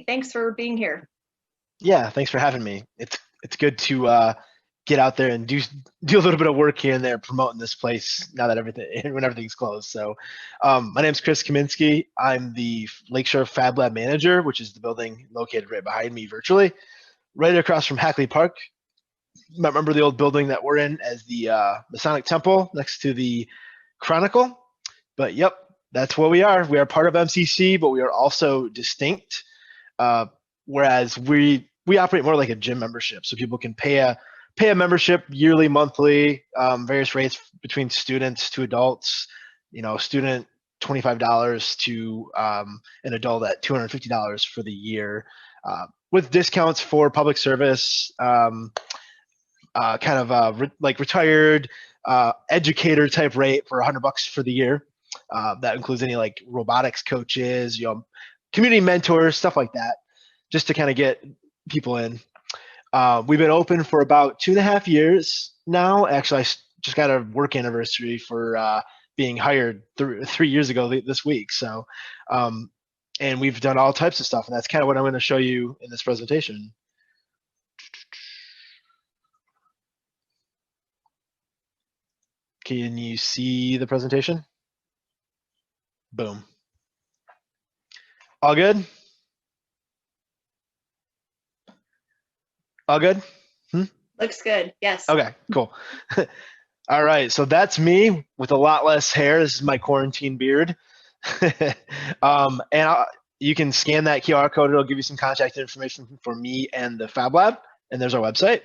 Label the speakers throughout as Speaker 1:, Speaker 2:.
Speaker 1: Thanks for being here.
Speaker 2: Yeah, thanks for having me. It's good to get out there and do a little bit of work here and there promoting this place now that when everything's closed. So, my name's Chris Kaminsky. I'm the Lakeshore Fab Lab Manager, which is the building located right behind me virtually, right across from Hackley Park. You might remember the old building that we're in as the Masonic Temple next to the Chronicle. But yep, that's where we are. We are part of MCC, but we are also distinct. Uh, Whereas we operate more like a gym membership, so people can pay a membership yearly, monthly, various rates between students to adults. Student $25 to an adult at $250 for the year, with discounts for public service, like retired educator type rate for $100 for the year. That includes any like robotics coaches, community mentors, stuff like that, just to kind of get people in. We've been open for about 2.5 years now. Actually, I just got a work anniversary for being hired 3 years ago this week. So, and we've done all types of stuff, and that's kind of what I'm going to show you in this presentation. Can you see the presentation? Boom. All good? All good?
Speaker 1: Looks good. Yes.
Speaker 2: Okay, cool. All right, so that's me with a lot less hair. This is my quarantine beard. You can scan that QR code. It'll give you some contact information for me and the Fab Lab, and there's our website.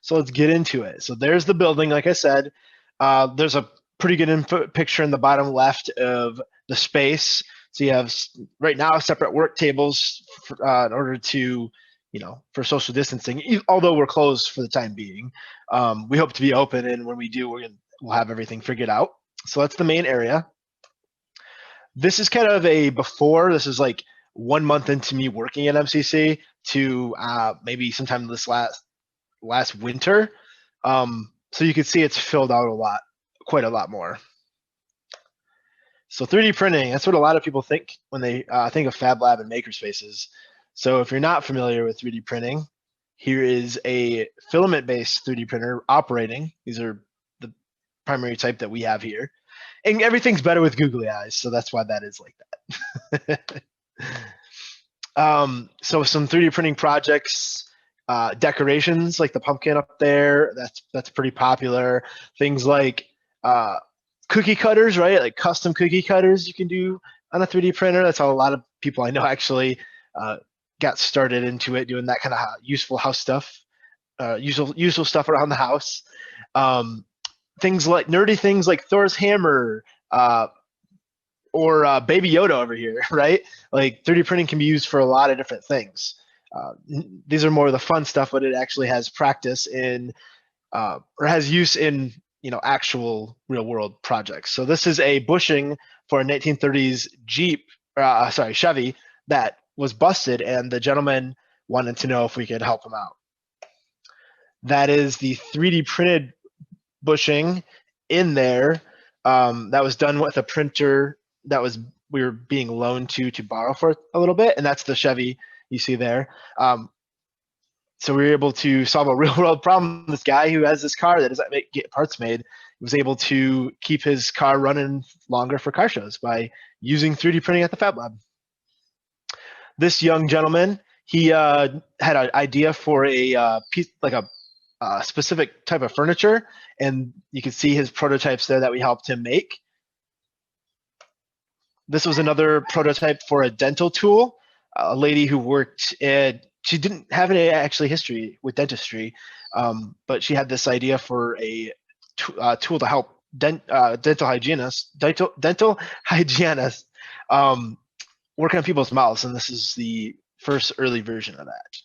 Speaker 2: So let's get into it. So there's the building, like I said. There's a pretty good picture in the bottom left of the space. So you have right now separate work tables in order to, for social distancing, although we're closed for the time being. We hope to be open, and when we do, we'll have everything figured out. So that's the main area. This is kind of a before. This is like 1 month into me working at MCC to maybe sometime this last winter. So you can see it's filled out quite a lot more. So 3D printing, that's what a lot of people think when they think of Fab Lab and makerspaces. So if you're not familiar with 3D printing, here is a filament-based 3D printer operating. These are the primary type that we have here. And everything's better with googly eyes, so that's why that is like that. So some 3D printing projects, decorations like the pumpkin up there, that's pretty popular. Things like cookie cutters, right? Like custom cookie cutters you can do on a 3D printer. That's how a lot of people I know actually got started into it, doing that kind of useful house stuff, useful stuff around the house. Nerdy things like Thor's hammer, or Baby Yoda over here, right? Like 3D printing can be used for a lot of different things. These are more of the fun stuff, but it actually has practice in, or has use in, actual real world projects. So this is a bushing for a 1930s Chevy that was busted, and the gentleman wanted to know if we could help him out. That is the 3D printed bushing in there. That was done with a printer that we were being loaned to borrow for a little bit, and that's the Chevy you see there. So we were able to solve a real world problem. This guy who has this car that doesn't get parts made was able to keep his car running longer for car shows by using 3D printing at the Fab Lab. This young gentleman, he had an idea for a piece, like a specific type of furniture, and you can see his prototypes there that we helped him make. This was another prototype for a dental tool. A lady who worked she didn't have any actually history with dentistry, but she had this idea for a tool to help dental hygienists work on people's mouths, and this is the first early version of that.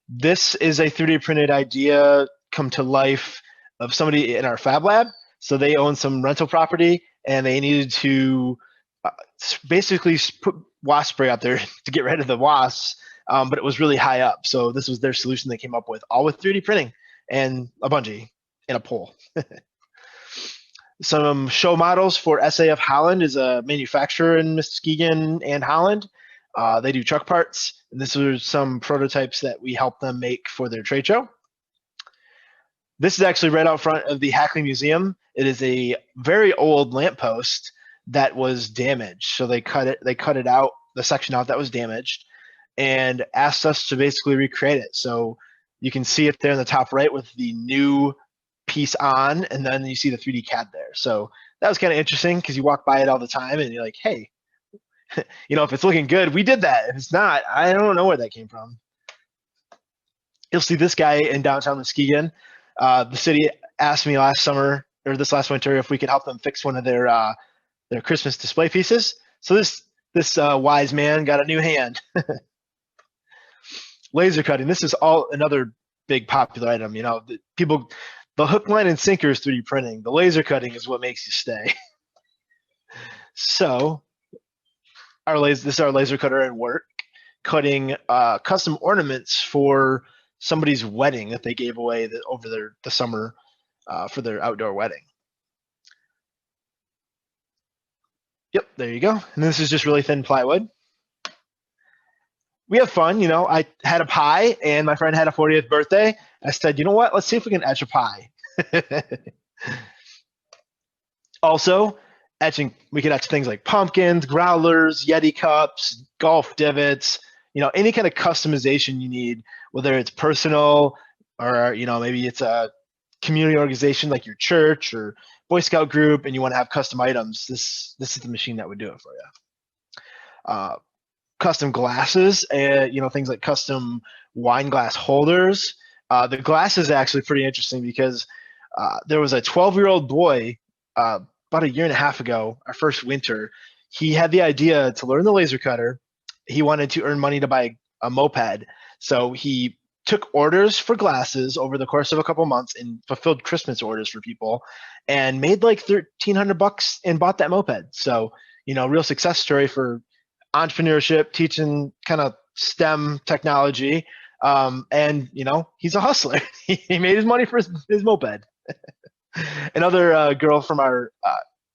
Speaker 2: This is a 3D printed idea come to life of somebody in our Fab Lab. So they own some rental property, and they needed to basically put wasp spray out there to get rid of the wasps, but it was really high up. So this was their solution they came up with, all with 3D printing and a bungee and a pole. Some show models for SAF Holland is a manufacturer in Muskegon and Holland. They do truck parts, and this are some prototypes that we helped them make for their trade show. This is actually right out front of the Hackley Museum. It is a very old lamppost that was damaged. So they cut it out, the section out that was damaged, and asked us to basically recreate it. So you can see it there in the top right with the new piece on, and then you see the 3D CAD there. So that was kind of interesting because you walk by it all the time and you're like, hey, if it's looking good, we did that. If it's not, I don't know where that came from. You'll see this guy in downtown Muskegon. The city asked me last summer or this last winter if we could help them fix one of their Christmas display pieces. So this wise man got a new hand. Laser cutting. This is all another big popular item. The hook, line, and sinker is 3D printing. The laser cutting is what makes you stay. So this is our laser cutter at work, cutting custom ornaments for somebody's wedding that they gave away over the summer for their outdoor wedding. Yep, there you go. And this is just really thin plywood. We have fun, I had a pie and my friend had a 40th birthday. I said, you know what? Let's see if we can etch a pie. Also, we could etch things like pumpkins, growlers, Yeti cups, golf divots, any kind of customization you need, whether it's personal or, maybe it's a community organization like your church or Boy Scout group and you want to have custom items. This is the machine that would do it for you. Custom glasses, things like custom wine glass holders. The glass is actually pretty interesting because there was a 12-year-old boy about a year and a half ago, our first winter. He had the idea to learn the laser cutter. He wanted to earn money to buy a moped. So he took orders for glasses over the course of a couple months and fulfilled Christmas orders for people and made like $1,300 and bought that moped. So, real success story for entrepreneurship, teaching kind of STEM technology. And, he's a hustler. He made his money for his moped. Another girl from our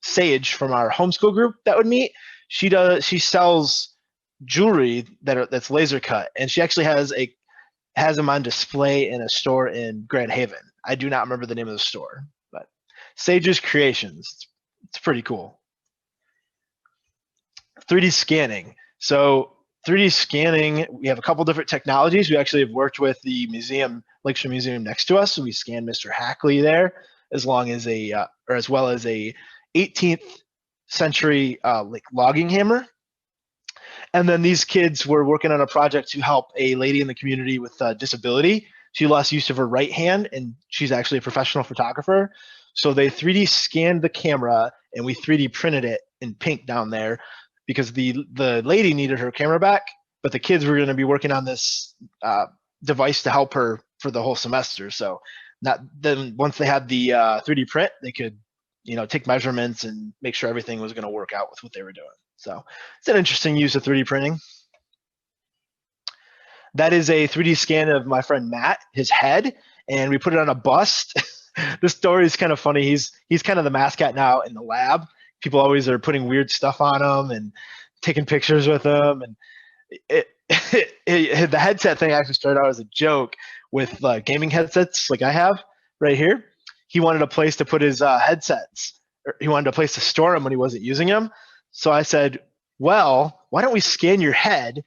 Speaker 2: Sage from our homeschool group that would meet, she sells jewelry that's laser cut, and she actually has them on display in a store in Grand Haven. I do not remember the name of the store, but Sage's Creations. It's pretty cool. 3D scanning. So 3D scanning, we have a couple different technologies. We actually have worked with the museum, Lakeshore Museum next to us. So we scanned Mr. Hackley there, as well as a 18th century logging hammer. And then these kids were working on a project to help a lady in the community with disability. She lost use of her right hand, and she's actually a professional photographer. So they 3D scanned the camera, and we 3D printed it in pink down there because the lady needed her camera back, but the kids were going to be working on this device to help her for the whole semester. So then once they had the 3D print, they could take measurements and make sure everything was going to work out with what they were doing. So it's an interesting use of 3D printing. That is a 3D scan of my friend Matt, his head, and we put it on a bust. This story is kind of funny. He's kind of the mascot now in the lab. People always are putting weird stuff on him and taking pictures with him. And the headset thing actually started out as a joke with gaming headsets like I have right here. He wanted a place to put his headsets. He wanted a place to store them when he wasn't using them. So I said, well, why don't we scan your head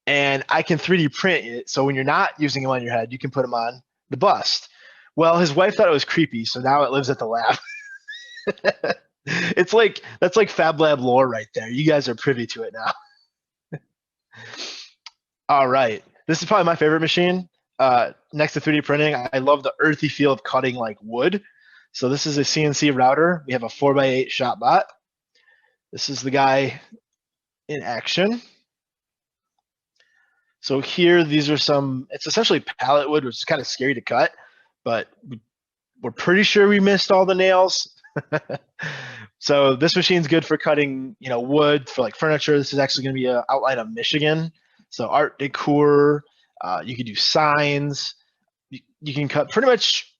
Speaker 2: and I can 3D print it so when you're not using them on your head, you can put them on the bust. Well, his wife thought it was creepy, so now it lives at the lab. That's like Fab Lab lore right there. You guys are privy to it now. All right. This is probably my favorite machine. Next to 3D printing, I love the earthy feel of cutting like wood. So this is a CNC router. We have a 4x8 shot bot. This is the guy in action. So here, these are it's essentially pallet wood, which is kind of scary to cut, but we're pretty sure we missed all the nails. So this machine's good for cutting, wood for like furniture. This is actually going to be an outline of Michigan. So art decor, you can do signs. You can cut pretty much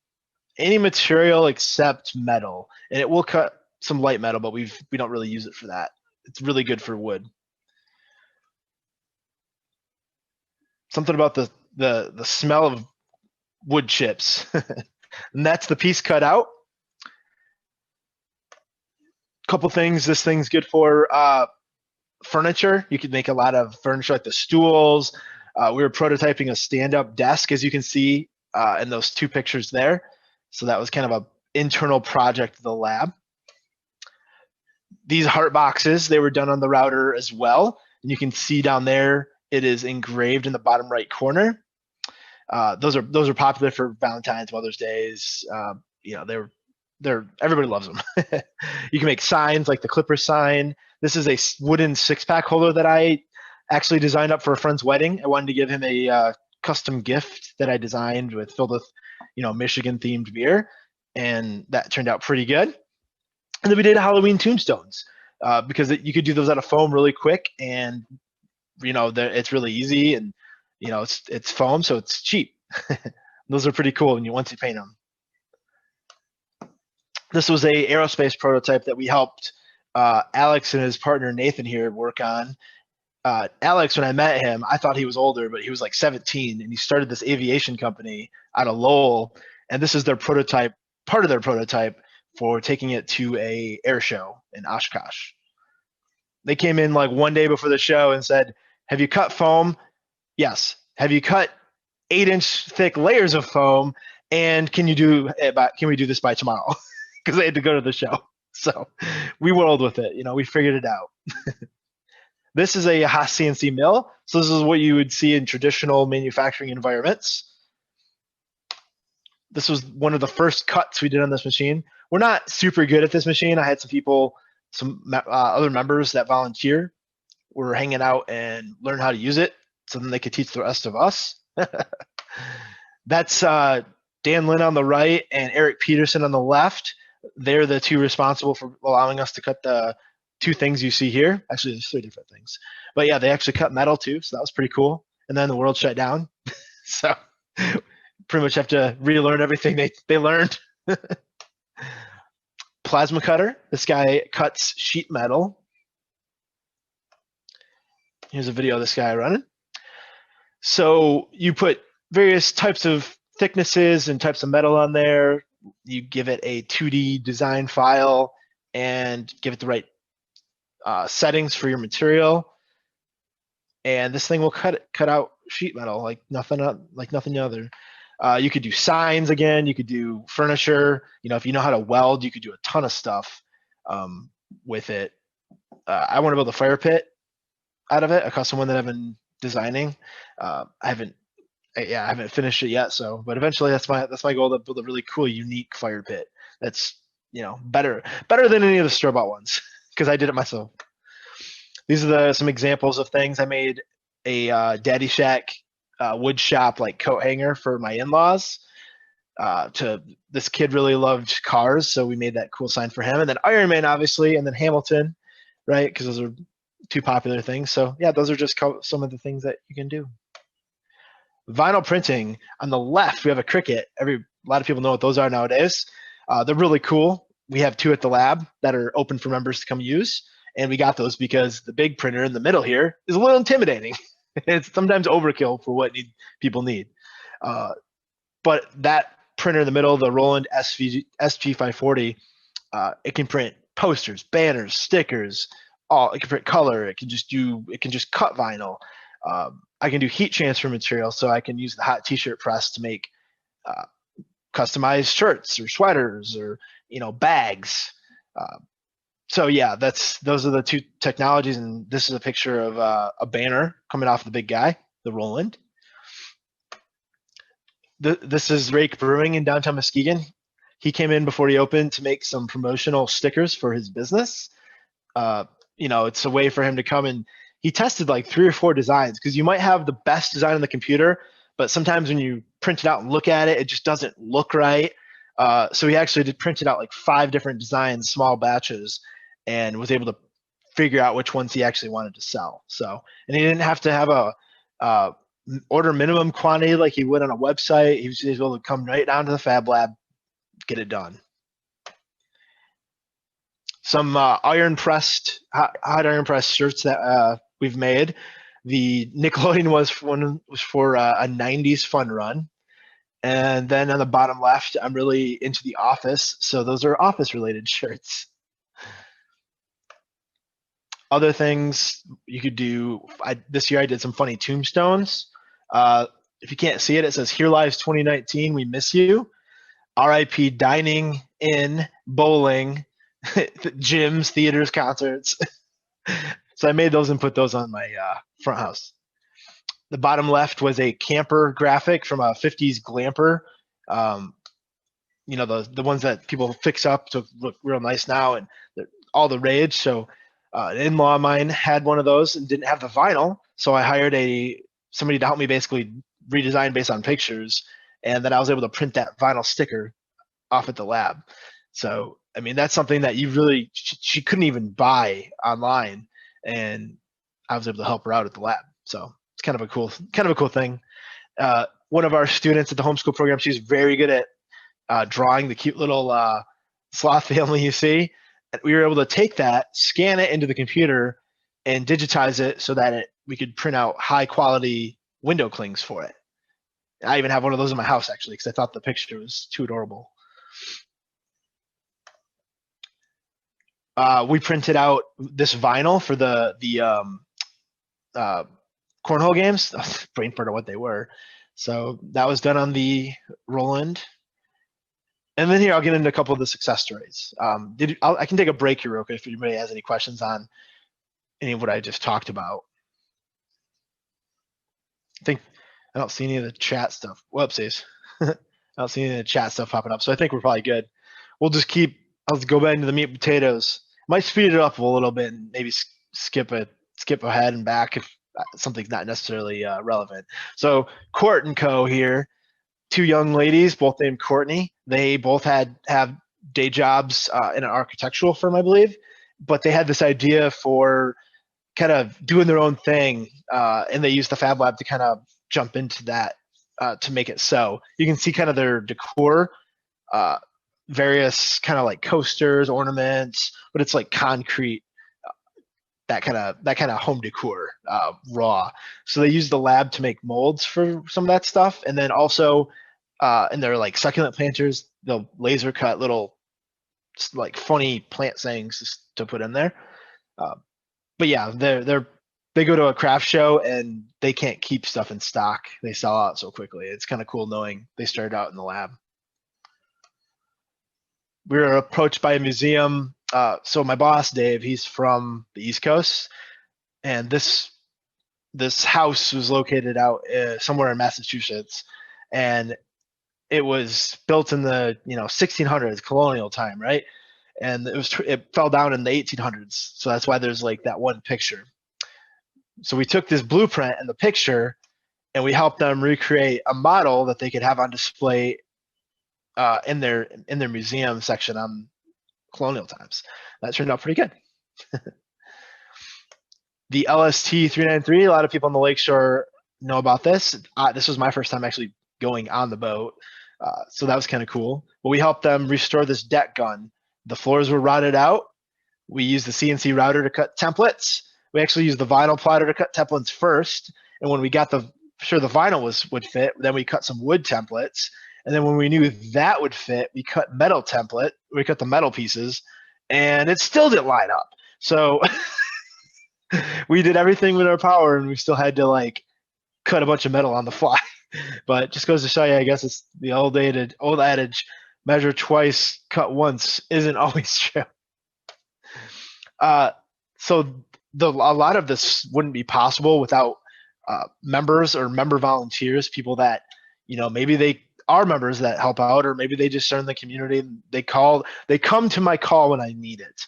Speaker 2: any material except metal, and it will cut some light metal, but we don't really use it for that. It's really good for wood. something about the smell of wood chips. And that's the piece cut out. Couple things this thing's good for. Furniture. You could make a lot of furniture like the stools. We were prototyping a stand-up desk, as you can see in those two pictures there. So that was kind of a internal project of the lab. These heart boxes, they were done on the router as well. And you can see down there, it is engraved in the bottom right corner. Those are popular for Valentine's, Mother's Days. You know, everybody loves them. You can make signs like the Clipper sign. This is a wooden 6-pack holder that I actually designed up for a friend's wedding. I wanted to give him a custom gift that I designed filled with, Michigan themed beer, and that turned out pretty good. And then we did Halloween tombstones because you could do those out of foam really quick, and it's really easy, and it's foam, so it's cheap. Those are pretty cool once you paint them. This was a aerospace prototype that we helped Alex and his partner Nathan here work on. Alex, when I met him, I thought he was older, but he was like 17, and he started this aviation company out of Lowell, and this is their prototype, part of their prototype for taking it to a air show in Oshkosh. They came in like one day before the show and said, "Have you cut foam?" "Yes." "Have you cut 8-inch thick layers of foam? And can we do this by tomorrow?" Because they had to go to the show. So we rolled with it. We figured it out. This is a Haas CNC mill. So this is what you would see in traditional manufacturing environments. This was one of the first cuts we did on this machine. We're not super good at this machine. I had some other members that volunteer were hanging out and learn how to use it, so then they could teach the rest of us. That's Dan Lynn on the right and Eric Peterson on the left. They're the two responsible for allowing us to cut the two things you see here. Actually, there's 3 different things. But yeah, they actually cut metal too, so that was pretty cool. And then the world shut down. So pretty much have to relearn everything they learned. Plasma cutter. This guy cuts sheet metal. Here's a video of this guy running. So you put various types of thicknesses and types of metal on there. You give it a 2D design file and give it the right settings for your material, and this thing will cut out sheet metal like nothing other. You could do signs again. You could do furniture. If you know how to weld, you could do a ton of stuff with it. I want to build a fire pit out of it, a custom one that I've been designing. I haven't finished it yet. But eventually, that's my goal, to build a really cool, unique fire pit. That's better than any of the store-bought ones, because I did it myself. These are some examples of things. I made a Daddy Shack wood shop like coat hanger for my in-laws. This kid really loved cars, so we made that cool sign for him. And then Iron Man, obviously, and then Hamilton, right? Because those are 2 popular things. So yeah, those are just some of the things that you can do. Vinyl printing. On the left, we have a Cricut. A lot of people know what those are nowadays. They're really cool. We have 2 at the lab that are open for members to come use. And we got those because the big printer in the middle here is a little intimidating. It's sometimes overkill for what people need. But that printer in the middle, the Roland SG540, it can print posters, banners, stickers. It can print color. It can just cut vinyl. I can do heat transfer material, so I can use the hot t-shirt press to make customized shirts or sweaters or bags. So yeah, those are the 2 technologies, and this is a picture of a banner coming off the big guy, the Roland. This is Rake Brewing in downtown Muskegon. He came in before he opened to make some promotional stickers for his business. It's a way for him to come, and he tested like 3 or 4 designs, because you might have the best design on the computer, but sometimes when you print it out and look at it, it just doesn't look right. So he actually printed out like 5 different designs, small batches, and was able to figure out which ones he actually wanted to sell. So, and he didn't have to have a order minimum quantity like he would on a website. He was able to come right down to the Fab Lab, get it done. Some hot iron pressed shirts that we've made. The Nickelodeon was for a 90s fun run. And then on the bottom left, I'm really into the office. So those are office related shirts. Other things you could do, this year I did some funny tombstones. If you can't see it, it says "Here Lies 2019. We miss you." R.I.P. dining, in, bowling, gyms, theaters, concerts. So I made those and put those on my front house. The bottom left was a camper graphic from a 50s glamper. Um, the ones that people fix up to look real nice now, and all the rage. So an in-law of mine had one of those and didn't have the vinyl, so I hired somebody to help me basically redesign based on pictures, and then I was able to print that vinyl sticker off at the lab. So I mean, that's something that she couldn't even buy online, and I was able to help her out at the lab. So it's kind of a cool thing. One of our students at the homeschool program, she's very good at drawing the cute little sloth family you see. And we were able to take that, scan it into the computer, and digitize it so that we could print out high quality window clings for it. I even have one of those in my house actually because I thought the picture was too adorable. We printed out this vinyl for the cornhole games. Brain fart of what they were. So that was done on the Roland. And then here I'll get into a couple of the success stories. I can take a break here real quick if anybody has any questions on any of what I just talked about. I don't see any of the chat stuff. Whoopsies. I don't see any of the chat stuff popping up. So I think we're probably good. I'll go back into the meat and potatoes. Might speed it up a little bit and maybe skip ahead and back if something's not necessarily relevant. So Court and Co. here. Two young ladies, both named Courtney. They both have day jobs in an architectural firm, I believe, but they had this idea for kind of doing their own thing, and they used the Fab Lab to kind of jump into that to make it so. You can see kind of their decor, various kind of like coasters, ornaments, but it's like concrete, that kind of home decor, raw. So they use the lab to make molds for some of that stuff, and then also in their like succulent planters, they'll laser cut little like funny plant sayings to put in there. But yeah, they go to a craft show and they can't keep stuff in stock. They sell out so quickly. It's kind of cool knowing they started out in the lab. We were approached by a museum. So my boss, Dave, he's from the East Coast, and this house was located out somewhere in Massachusetts, and it was built in the 1600s, colonial time, right? And it fell down in the 1800s, so that's why there's like that one picture. So we took this blueprint and the picture, and we helped them recreate a model that they could have on display in their museum section on colonial times. That turned out pretty good. The LST 393, a lot of people on the Lakeshore know about this. This was my first time actually going on the boat, so that was kind of cool. But we helped them restore this deck gun. The floors were rotted out. We used the CNC router to cut templates. We actually used the vinyl plotter to cut templates first, and when we got the vinyl would fit, then we cut some wood templates. And then when we knew that would fit, we cut the metal pieces, and it still didn't line up. So we did everything with our power, and we still had to like cut a bunch of metal on the fly. But just goes to show you, I guess it's the old adage, measure twice, cut once isn't always true. So a lot of this wouldn't be possible without members or member volunteers, people that, maybe they are members that help out, or maybe they just are in the community. They come to my call when I need it.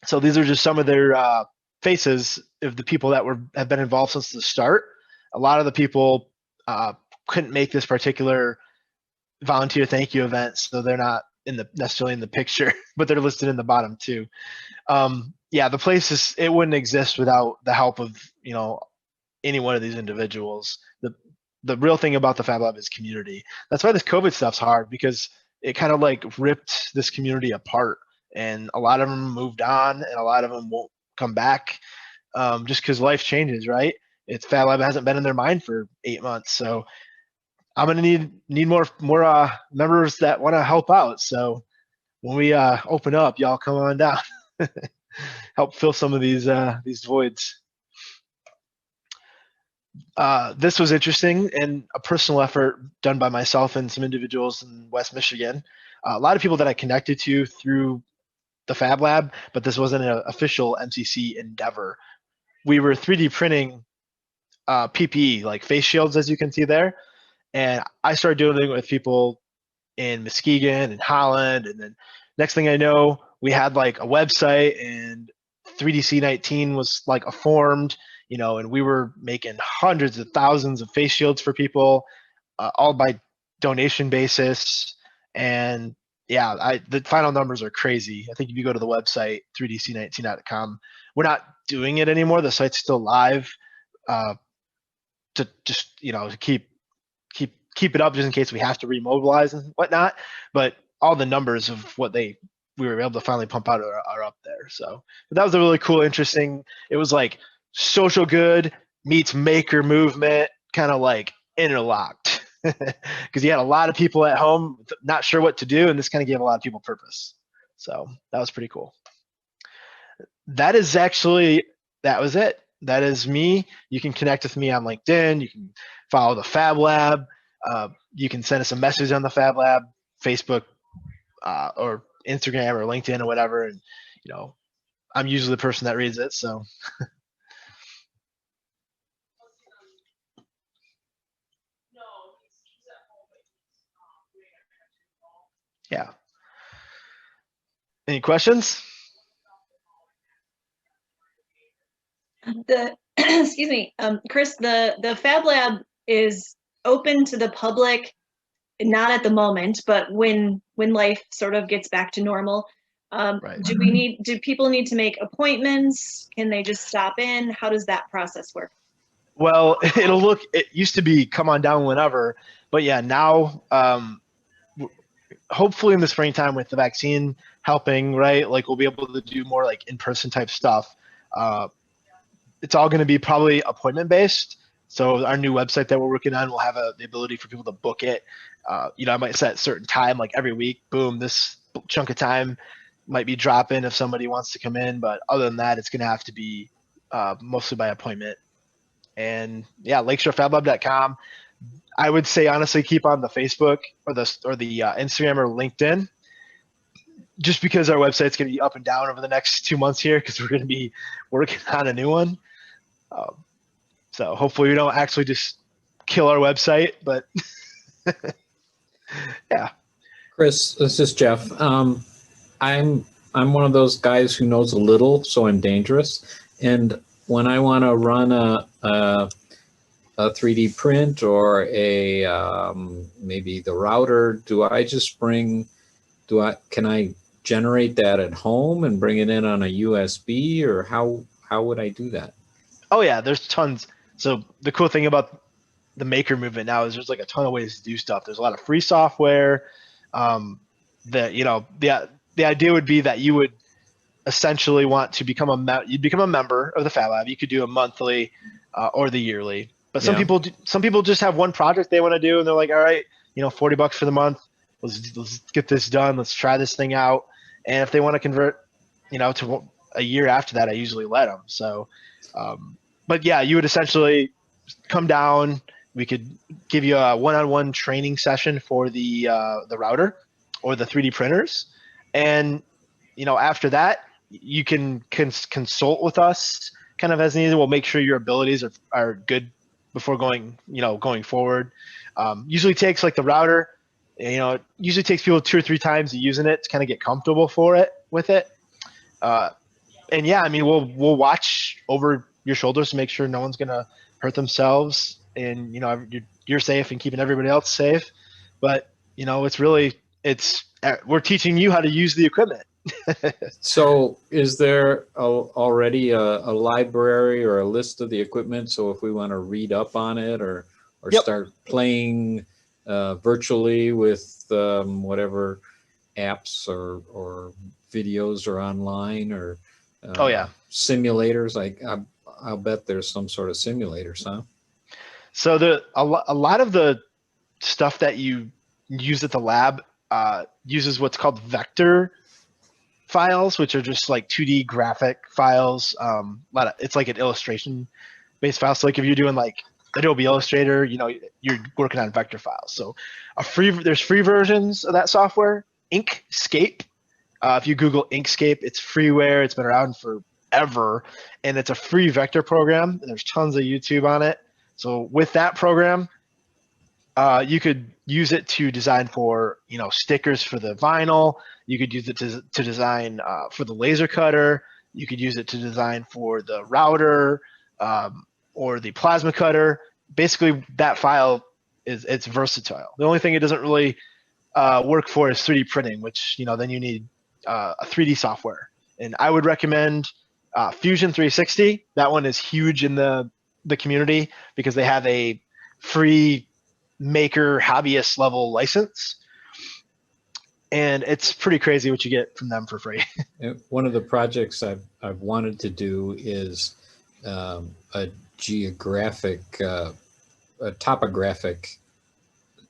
Speaker 2: So these are just some of their faces of the people that have been involved since the start. A lot of the people couldn't make this particular volunteer thank you event, so they're not necessarily in the picture, but they're listed in the bottom too. Yeah, the place it wouldn't exist without the help of any one of these individuals. The real thing about the Fab Lab is community. That's why this COVID stuff's hard, because it kind of like ripped this community apart, and a lot of them moved on, and a lot of them won't come back, just because life changes, right? it's Fab Lab hasn't been in their mind for 8 months. So I'm gonna need more members that want to help out. So when we open up, y'all come on down, help fill some of these voids. This was interesting and a personal effort done by myself and some individuals in West Michigan. A lot of people that I connected to through the Fab Lab, but this wasn't an official MCC endeavor. We were 3D printing PPE, like face shields, as you can see there. And I started doing it with people in Muskegon and Holland. And then next thing I know, we had like a website, and 3DC19 was like formed, and we were making hundreds of thousands of face shields for people, all by donation basis. And yeah, the final numbers are crazy. I think if you go to the website, 3dc19.com, we're not doing it anymore. The site's still live, to just, to keep it up just in case we have to remobilize and whatnot. But all the numbers of what we were able to finally pump out are up there. So but that was a really cool, interesting. It was like social good meets maker movement, kind of like interlocked, because you had a lot of people at home not sure what to do, and this kind of gave a lot of people purpose. So that was pretty cool. That was it. That is me. You can connect with me on LinkedIn. You can follow the Fab Lab. You can send us a message on the Fab Lab, Facebook, or Instagram or LinkedIn or whatever. And, I'm usually the person that reads it. So yeah. Any questions?
Speaker 1: Excuse me, Chris, the Fab Lab is open to the public, not at the moment, but when life sort of gets back to normal.
Speaker 2: Right.
Speaker 1: Do people need to make appointments? Can they just stop in? How does that process work?
Speaker 2: Well, it used to be come on down whenever, but yeah, now, hopefully in the springtime with the vaccine helping, right? Like we'll be able to do more like in-person type stuff. It's all going to be probably appointment based. So our new website that we're working on will have the ability for people to book it. I might set a certain time, like every week, boom, this chunk of time might be dropping if somebody wants to come in. But other than that, it's going to have to be mostly by appointment. And yeah, LakeshoreFabLab.com. I would say honestly, keep on the Facebook or the Instagram or LinkedIn, just because our website's going to be up and down over the next 2 months here, because we're going to be working on a new one. So hopefully we don't actually just kill our website, but yeah.
Speaker 3: Chris, this is Jeff. I'm one of those guys who knows a little, so I'm dangerous. And when I want to run a 3D print or maybe the router, can I generate that at home and bring it in on a USB, or how would I do that?
Speaker 2: Oh yeah, there's tons. So the cool thing about the maker movement now is there's like a ton of ways to do stuff. There's a lot of free software. The idea would be that you would essentially want to become a member of the Fab Lab. You could do a monthly or the yearly. But some people just have one project they want to do, and they're like, all right, $40 for the month. Let's get this done. Let's try this thing out. And if they want to convert, to a year after that, I usually let them. So, but yeah, you would essentially come down. We could give you a one-on-one training session for the router or the 3D printers, and after that, you can consult with us kind of as needed. We'll make sure your abilities are good before going forward. Usually takes like the router. It usually takes people 2 or 3 times of using it to kind of get comfortable with it. And yeah, I mean, we'll watch over your shoulders to make sure no one's gonna hurt themselves, and you're safe and keeping everybody else safe. But we're teaching you how to use the equipment.
Speaker 3: So is there already a library or a list of the equipment? So if we want to read up on it or
Speaker 2: Yep.
Speaker 3: start playing virtually with whatever apps or videos are online or
Speaker 2: Oh yeah.
Speaker 3: simulators, like I'll bet there's some sort of simulators, huh?
Speaker 2: So a lot of the stuff that you use at the lab uses what's called vector files, which are just like 2D graphic files. It's like an illustration based file. So like if you're doing like Adobe Illustrator, you know, you're working on vector files. So there's free versions of that software. Inkscape. If you Google Inkscape, it's freeware. It's been around forever, and it's a free vector program. And there's tons of YouTube on it. So with that program, you could use it to design for, you know, stickers for the vinyl. You could use it to design for the laser cutter. You could use it to design for the router or the plasma cutter. Basically, that file it's versatile. The only thing it doesn't really work for is 3D printing, which, you know, then you need a 3D software. And I would recommend Fusion 360. That one is huge in the community because they have a free maker hobbyist level license, and it's pretty crazy what you get from them for free.
Speaker 3: One of the projects I've wanted to do is a geographic, a topographic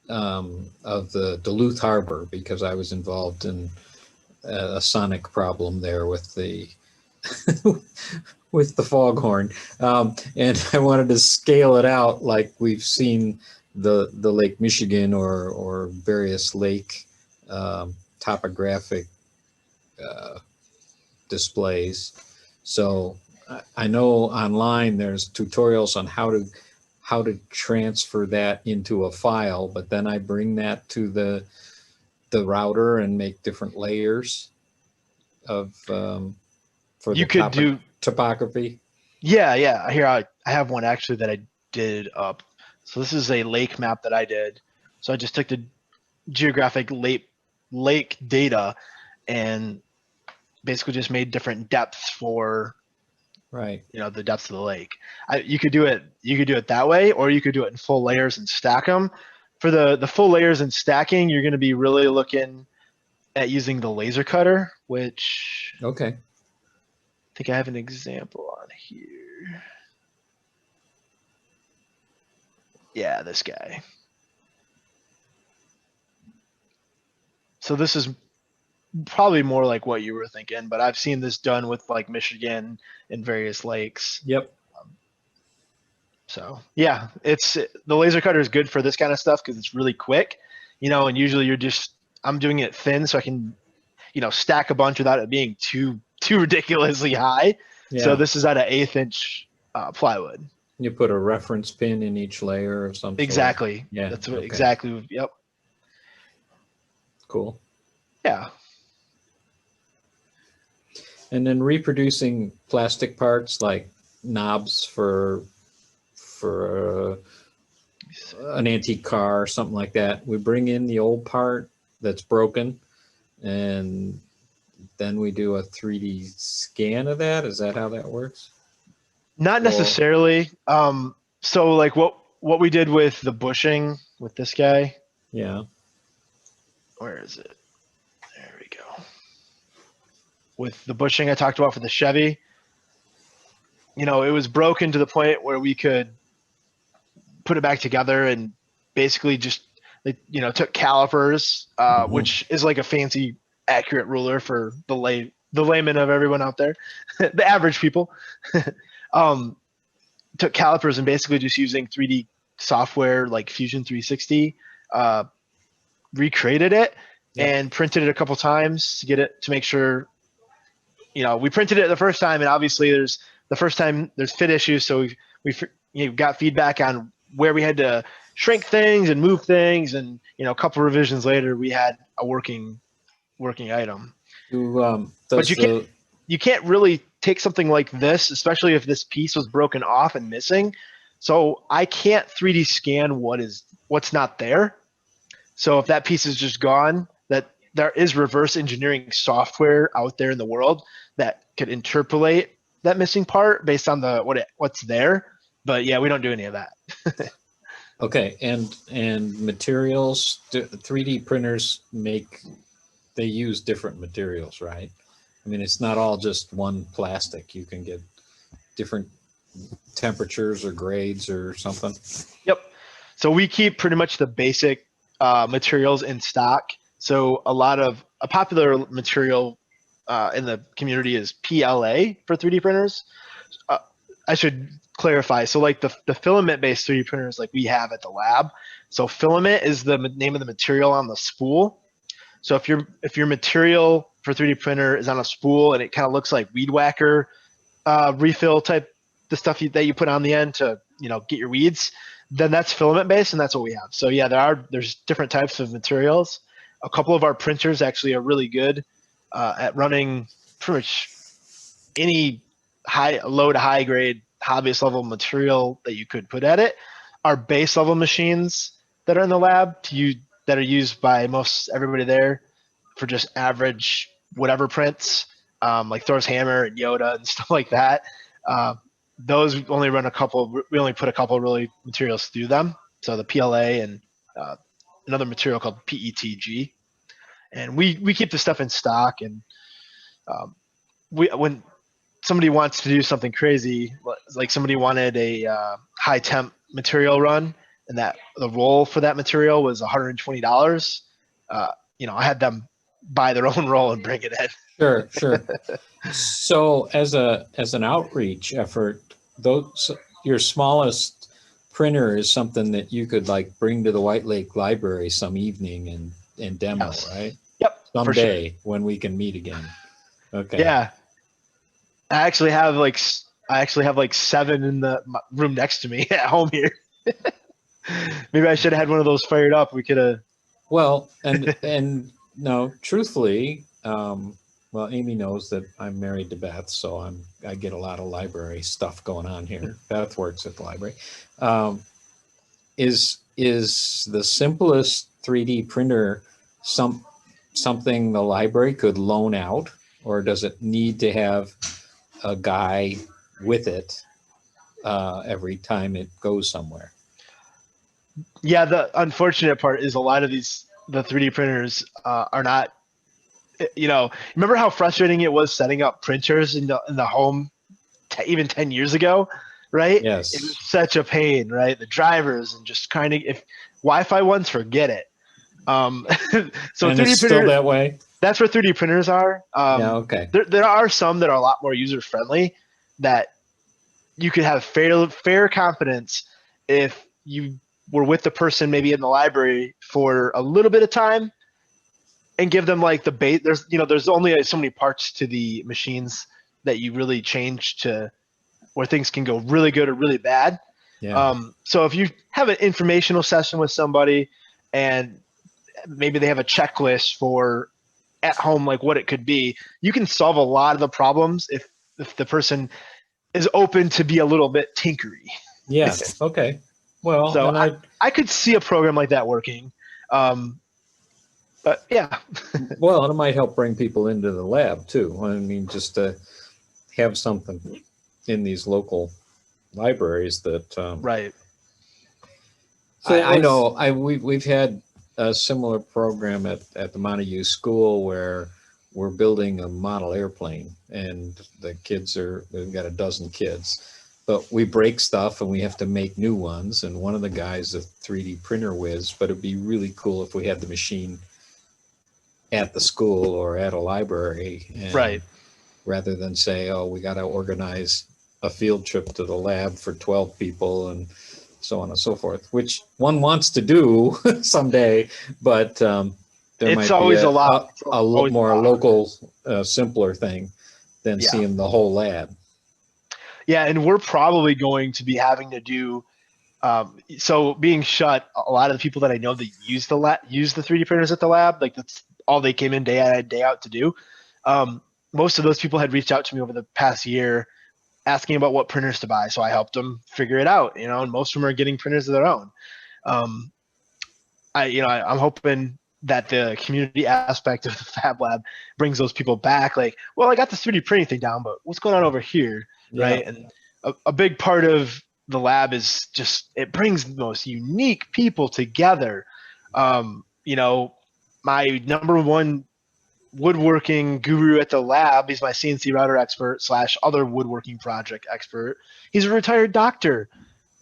Speaker 3: of the Duluth Harbor, because I was involved in a sonic problem there with the with the foghorn, and I wanted to scale it out like we've seen the Lake Michigan or various lake topographic displays. So I know online there's tutorials on how to transfer that into a file, but then I bring that to the router and make different layers of for
Speaker 2: You
Speaker 3: the
Speaker 2: could do
Speaker 3: topography.
Speaker 2: Yeah. Here I have one actually that I did up. So this is a lake map that I did. So I just took the geographic lake data and basically just made different depths for,
Speaker 3: Right.
Speaker 2: you know, the depths of the lake. You could do it that way, or you could do it in full layers and stack them. For the full layers and stacking, you're going to be really looking at using the laser cutter, which
Speaker 3: Okay.
Speaker 2: I think I have an example on here. Yeah, this guy. So this is probably more like what you were thinking, but I've seen this done with like Michigan and various lakes.
Speaker 3: Yep.
Speaker 2: So yeah, the laser cutter is good for this kind of stuff because it's really quick, you know, and usually I'm doing it thin so I can, you know, stack a bunch without it being too ridiculously high.
Speaker 3: Yeah.
Speaker 2: So this is at an 1/8 inch plywood.
Speaker 3: You put a reference pin in each layer or something.
Speaker 2: Exactly.
Speaker 3: Yeah.
Speaker 2: That's what
Speaker 3: Okay.
Speaker 2: exactly. Yep.
Speaker 3: Cool.
Speaker 2: Yeah.
Speaker 3: And then reproducing plastic parts like knobs for an antique car or something like that. We bring in the old part that's broken, and then we do a 3D scan of that. Is that how that works?
Speaker 2: Not necessarily. So like what we did with the bushing with this guy.
Speaker 3: Yeah.
Speaker 2: Where is it? There we go. With the bushing I talked about for the Chevy, you know, it was broken to the point where we could put it back together and basically just, you know, took calipers, which is like a fancy accurate ruler for the layman of everyone out there, the average people. Took calipers and basically just using 3D software like Fusion 360, recreated it and printed it a couple times to get it to make sure, you know, we printed it the first time, and obviously there's fit issues, so we got feedback on where we had to shrink things and move things, and, you know, a couple revisions later we had a working item. But you can't really take something like this, especially if this piece was broken off and missing. So I can't 3D scan what's not there. So if that piece is just gone, that there is reverse engineering software out there in the world that could interpolate that missing part based on what's there. But yeah, we don't do any of that.
Speaker 3: Okay, and materials, 3D printers they use different materials, right? I mean, it's not all just one plastic. You can get different temperatures or grades or something?
Speaker 2: Yep. So we keep pretty much the basic materials in stock. So a popular material in the community is PLA for 3D printers. Uh, I should clarify. So like the filament based 3D printers like we have at the lab. So filament is the name of the material on the spool. So if your material for 3D printer is on a spool and it kind of looks like weed whacker refill type, the stuff that you put on the end to get your weeds, then that's filament based, and that's what we have. So yeah, there's different types of materials. A couple of our printers actually are really good at running pretty much any low to high grade hobbyist level material that you could put at it. Our base level machines that are in the lab that are used by most everybody there for just average whatever prints, like Thor's hammer and Yoda and stuff like that. Those only run we only put a couple really materials through them. So the PLA and another material called PETG. And we keep the stuff in stock. And when somebody wants to do something crazy, like somebody wanted a high temp material run, and that the roll for that material was $120. I had them buy their own roll and bring it in.
Speaker 3: Sure. So as an outreach effort, your smallest printer is something that you could like bring to the White Lake Library some evening and demo,
Speaker 2: Yes.
Speaker 3: right?
Speaker 2: Yep.
Speaker 3: Someday when we can meet again. Okay.
Speaker 2: Yeah. I actually have like 7 in the room next to me at home here. Maybe I should have had one of those fired up. We could have.
Speaker 3: Well, and no, truthfully, well, Amy knows that I'm married to Beth, so I get a lot of library stuff going on here. Beth works at the library. Is the simplest 3D printer something the library could loan out, or does it need to have a guy with it every time it goes somewhere?
Speaker 2: Yeah, the unfortunate part is a lot of the 3D printers are not. Remember how frustrating it was setting up printers in the home even 10 years ago, right?
Speaker 3: Yes.
Speaker 2: It was such a pain, right? The drivers and just kind of if Wi-Fi ones, forget it. So
Speaker 3: and
Speaker 2: 3D
Speaker 3: it's
Speaker 2: printer,
Speaker 3: still that way.
Speaker 2: that's where 3D printers are.
Speaker 3: Yeah, okay.
Speaker 2: There are some that are a lot more user friendly that you could have fair confidence if you were with the person maybe in the library for a little bit of time and give them like the base. There's only so many parts to the machines that you really change to where things can go really good or really bad.
Speaker 3: Yeah.
Speaker 2: So if you have an informational session with somebody and maybe they have a checklist for at home, like what it could be, you can solve a lot of the problems if the person is open to be a little bit tinkery.
Speaker 3: Yeah. Okay. Well,
Speaker 2: So
Speaker 3: and
Speaker 2: I could see a program like that working. But yeah.
Speaker 3: well, and it might help bring people into the lab too. I mean, just to have something in these local libraries that
Speaker 2: Right.
Speaker 3: So I know we've had a similar program at the Montague School where we're building a model airplane, and we've got a dozen kids, but we break stuff and we have to make new ones. And one of the guys is a 3D printer whiz, but it'd be really cool if we had the machine at the school or at a library, and
Speaker 2: Right.
Speaker 3: rather than say, oh, we got to organize a field trip to the lab for 12 people and so on and so forth, which one wants to do someday, but there might be a lot more local, simpler thing than seeing the whole lab.
Speaker 2: Yeah, and we're probably going to be having to do. So being shut, a lot of the people that I know that use the 3D printers at the lab, like that's all they came in day in day out to do. Most of those people had reached out to me over the past year asking about what printers to buy. So I helped them figure it out, and most of them are getting printers of their own. I'm hoping that the community aspect of the Fab Lab brings those people back. Like, well, I got the 3D printing thing down, but what's going on over here?
Speaker 3: Yeah.
Speaker 2: Right. And a big part of the lab is just, it brings the most unique people together. My number one woodworking guru at the lab. He's my CNC router expert slash other woodworking project expert. He's a retired doctor,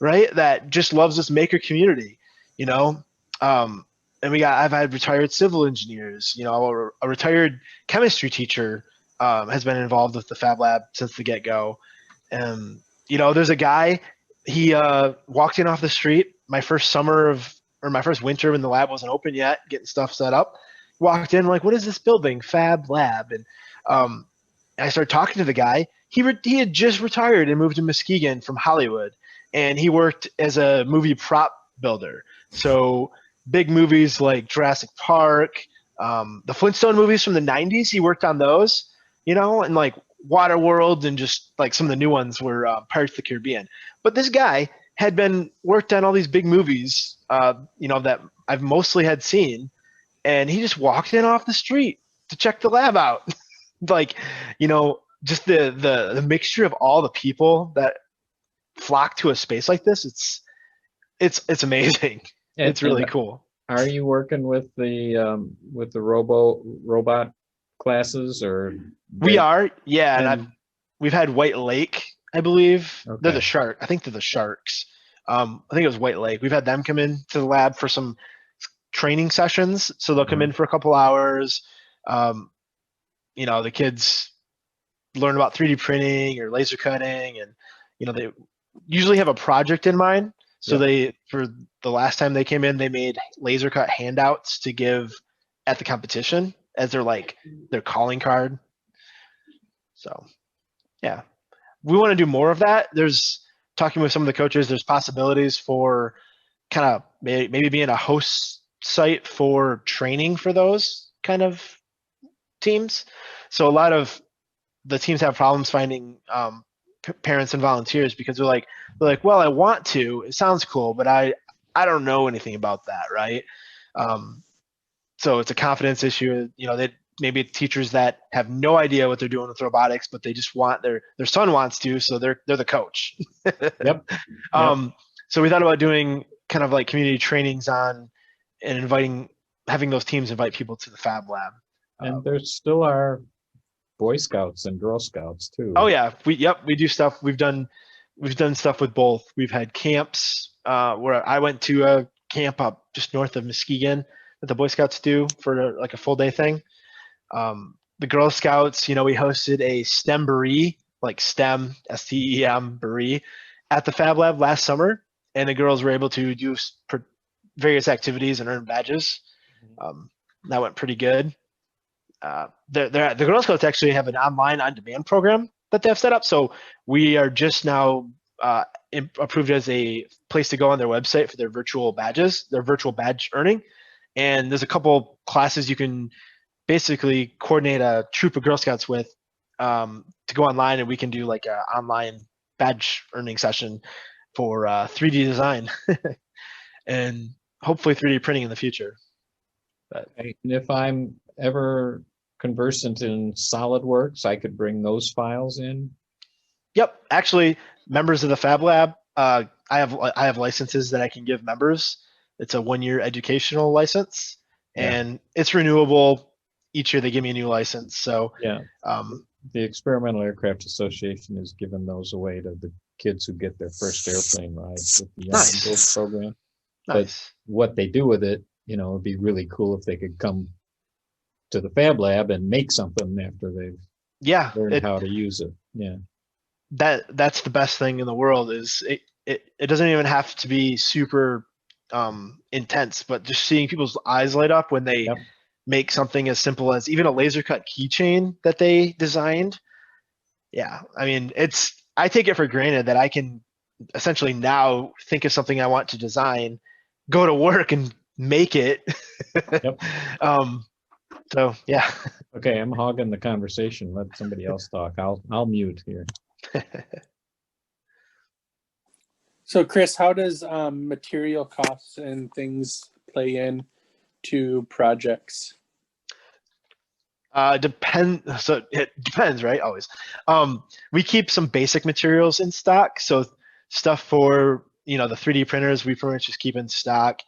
Speaker 2: right? That just loves this maker community, you know? And I've had retired civil engineers, you know, a retired chemistry teacher has been involved with the Fab Lab since the get-go. And, you know, there's a guy, he walked in off the street my first winter when the lab wasn't open yet, getting stuff set up. Walked in like, what is this building? Fab Lab. And I started talking to the guy. He had just retired and moved to Muskegon from Hollywood, and he worked as a movie prop builder. So big movies like Jurassic Park, the Flintstone movies from the 90s, he worked on those, you know, and like Waterworld, and just like some of the new ones were Pirates of the Caribbean. But this guy had been worked on all these big movies, you know, that I've mostly had seen, and he just walked in off the street to check the lab out. Like, you know, just the mixture of all the people that flock to a space like this, it's amazing. It's really cool.
Speaker 3: Are you working with the robot classes, or
Speaker 2: we are? Yeah, and we've had White Lake, I believe.
Speaker 3: Okay.
Speaker 2: They're the shark. I think they're the Sharks. I think it was White Lake. We've had them come in to the lab for some training sessions, so they'll come in for a couple hours. You know, the kids learn about 3D printing or laser cutting, and you know, they usually have a project in mind. So for the last time they came in, they made laser cut handouts to give at the competition as their calling card. So yeah, we want to do more of that. There's talking with some of the coaches, there's possibilities for kind of maybe being a host site for training for those kind of teams. So a lot of the teams have problems finding parents and volunteers because they're like, well, I want to, it sounds cool, but I don't know anything about that, right? So it's a confidence issue. You know, that maybe teachers that have no idea what they're doing with robotics, but they just want their son wants to, so they're the coach.
Speaker 3: Yep.
Speaker 2: So we thought about doing kind of like community trainings on, and having those teams invite people to the Fab Lab.
Speaker 3: And there still are Boy Scouts and Girl Scouts too.
Speaker 2: Oh yeah, we do stuff. We've done stuff with both. We've had camps where I went to a camp up just north of Muskegon that the Boy Scouts do for like a full day thing. The Girl Scouts, you know, we hosted a STEM-boree, like STEM, STEM boree, at the Fab Lab last summer, and the girls were able to do various activities and earn badges. That went pretty good. The Girl Scouts actually have an online on-demand program that they have set up. So we are just now approved as a place to go on their website for their virtual badges, their virtual badge earning. And there's a couple classes you can basically coordinate a troop of Girl Scouts with to go online, and we can do like an online badge earning session for 3D design and hopefully 3D printing in the future. But
Speaker 3: and if I'm ever conversant in SolidWorks, I could bring those files in.
Speaker 2: Yep, actually, members of the Fab Lab, I have licenses that I can give members. It's a 1-year educational license, and it's renewable each year. They give me a new license. So
Speaker 3: the Experimental Aircraft Association has given those away to the kids who get their first airplane ride with the Young Eagles program. But what they do with it, you know, it'd be really cool if they could come to the Fab Lab and make something after they've learned how to use it. Yeah.
Speaker 2: That's the best thing in the world is it doesn't even have to be super intense, but just seeing people's eyes light up when they make something as simple as even a laser cut keychain that they designed. Yeah. I mean, I take it for granted that I can essentially now think of something I want to design, go to work and make it. So yeah.
Speaker 3: Okay, I'm hogging the conversation. Let somebody else talk. I'll mute here.
Speaker 4: So Chris, how does material costs and things play in to projects?
Speaker 2: So it depends, right? Always. We keep some basic materials in stock. So stuff for, you know, the 3D printers, we pretty much just keep in stock.